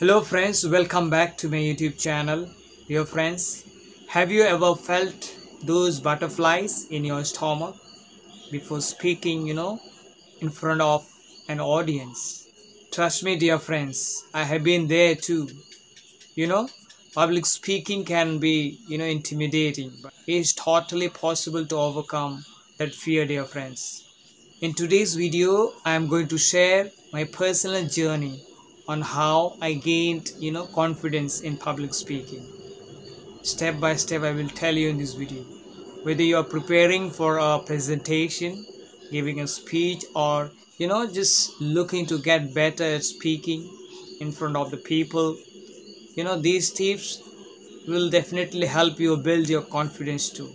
Hello friends, welcome back to my YouTube channel. Dear friends, have you ever felt those butterflies in your stomach before speaking, in front of an audience? Trust me, dear friends, I have been there too. You know, Public speaking can be, intimidating, but it's totally possible to overcome that fear, dear friends. In today's video, I am going to share my personal journey on how I gained, confidence in public speaking. Step by step, I will tell you in this video. Whether you are preparing for a presentation, giving a speech, or just looking to get better at speaking in front of the people, these tips will definitely help you build your confidence too.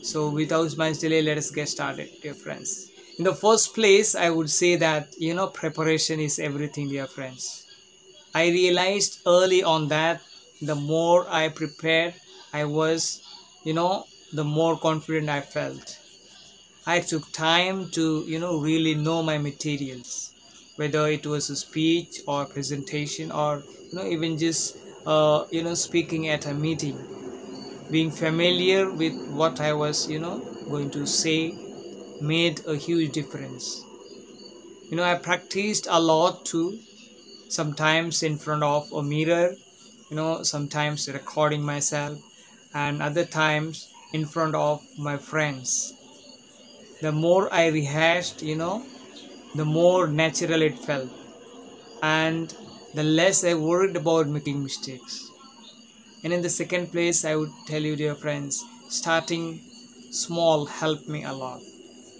So without much delay, let us get started, dear friends. In the first place, I would say that preparation is everything, dear friends. I realized early on that the more I prepared, I was, the more confident I felt. I took time to really know my materials, whether it was a speech or presentation, or even just speaking at a meeting. Being familiar with what I was going to say made a huge difference. I practiced a lot too, sometimes in front of a mirror, sometimes recording myself, and other times in front of my friends. The more I rehashed, the more natural it felt, and the less I worried about making mistakes. And in the second place, I would tell you, dear friends, starting small helped me a lot.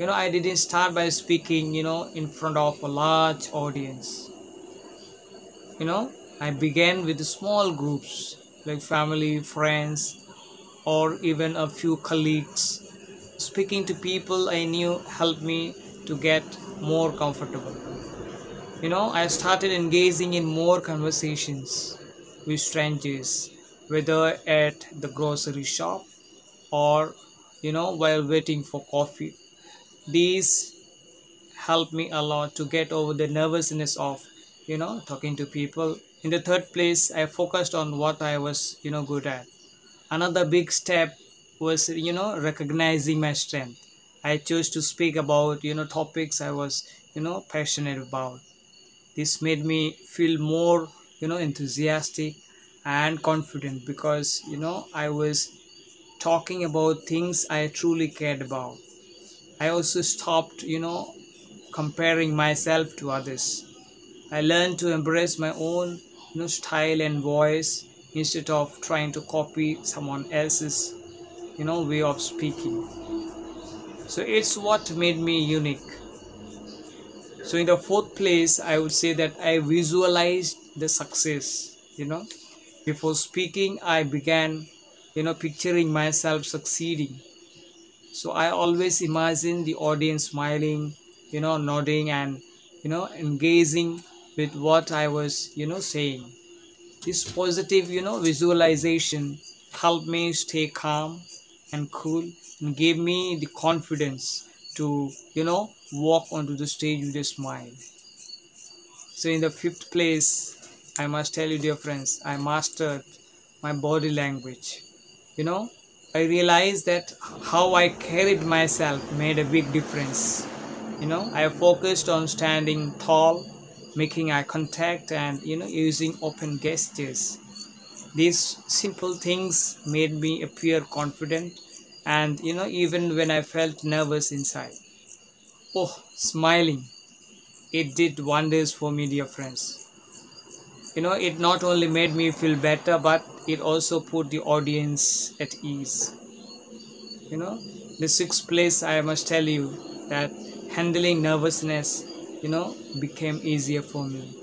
I didn't start by speaking, in front of a large audience. I began with small groups like family, friends, or even a few colleagues. Speaking to people I knew helped me to get more comfortable. I started engaging in more conversations with strangers, whether at the grocery shop or, while waiting for coffee. These helped me a lot to get over the nervousness of, talking to people. In the third place, I focused on what I was, good at. Another big step was, recognizing my strength. I chose to speak about, topics I was, passionate about. This made me feel more, enthusiastic and confident because, I was talking about things I truly cared about. I also stopped, comparing myself to others. I learned to embrace my own, style and voice instead of trying to copy someone else's, way of speaking. So it's what made me unique. So in the fourth place, I would say that I visualized the success. Before speaking, I began, picturing myself succeeding. So I always imagine the audience smiling, nodding and, engaging with what I was, saying. This positive, visualization helped me stay calm and cool and gave me the confidence to, walk onto the stage with a smile. So in the fifth place, I must tell you, dear friends, I mastered my body language. I realized that how I carried myself made a big difference. I focused on standing tall, making eye contact, and using open gestures. These simple things made me appear confident, and even when I felt nervous inside. Oh, smiling! It did wonders for me, dear friends. It not only made me feel better, but it also put the audience at ease. The sixth place, I must tell you that handling nervousness, became easier for me.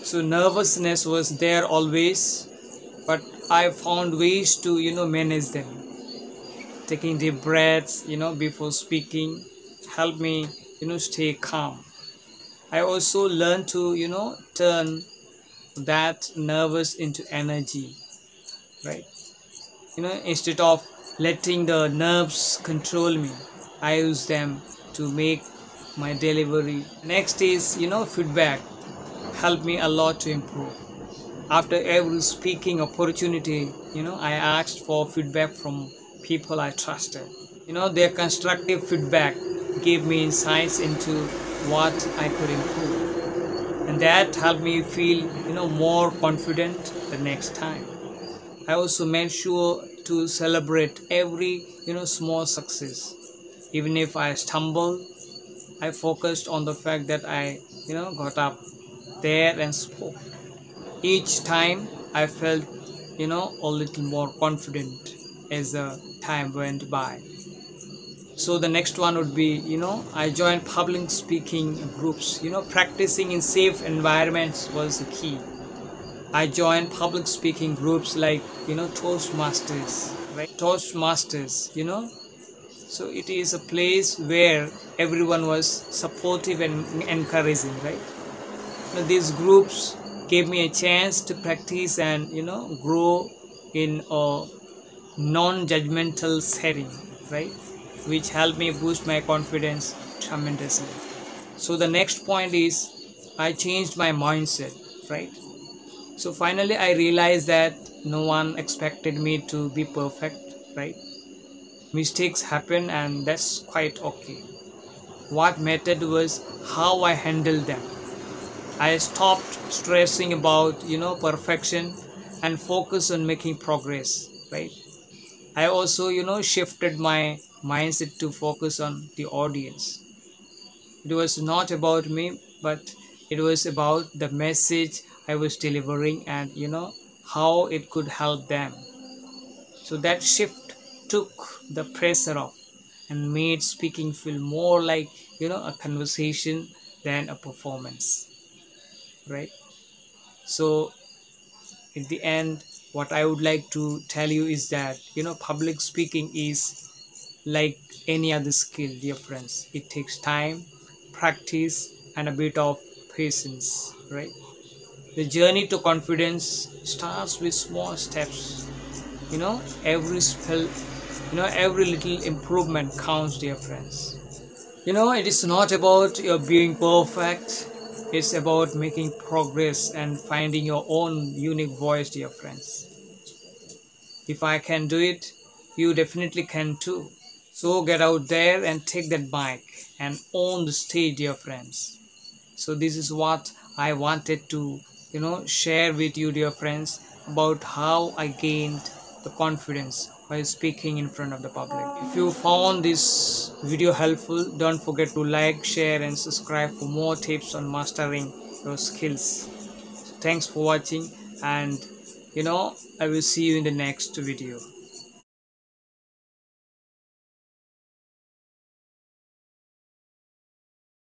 So nervousness was there always, but I found ways to, manage them. Taking deep breaths, before speaking helped me, stay calm. I also learned to, turn that nervous into energy, right? Instead of letting the nerves control me, I use them to make my delivery. Next is, feedback helped me a lot to improve. After every speaking opportunity, I asked for feedback from people I trusted. Their constructive feedback gave me insights into what I could improve, and that helped me feel more confident the next time. I also made sure to celebrate every small success. Even if I stumbled, I focused on the fact that I got up there and spoke. Each time I felt a little more confident as the time went by. So the next one would be, I joined public speaking groups. Practicing in safe environments was the key. I joined public speaking groups like Toastmasters, right? Toastmasters, so it is a place where everyone was supportive and encouraging, right? These groups gave me a chance to practice and grow in a non-judgmental setting, right? Which helped me boost my confidence tremendously. So the next point is I changed my mindset, right? So finally I realized that no one expected me to be perfect, right? Mistakes happen and that's quite okay. What mattered was how I handled them. I stopped stressing about perfection and focused on making progress, right? I also shifted my mindset to focus on the audience. It was not about me, but it was about the message I was delivering and how it could help them. So that shift took the pressure off and made speaking feel more like a conversation than a performance, right? So at the end, what I would like to tell you is that public speaking is like any other skill, dear friends. It takes time, practice, and a bit of patience, right? The journey to confidence starts with small steps. Every spell, every little improvement counts, dear friends. It is not about your being perfect. It's about making progress and finding your own unique voice, dear friends. If I can do it, you definitely can too. So get out there and take that mic and own the stage, dear friends. So this is what I wanted to, share with you, dear friends, about how I gained the confidence while speaking in front of the public. If you found this video helpful, don't forget to like, share, and subscribe for more tips on mastering your skills. So thanks for watching, and I will see you in the next video.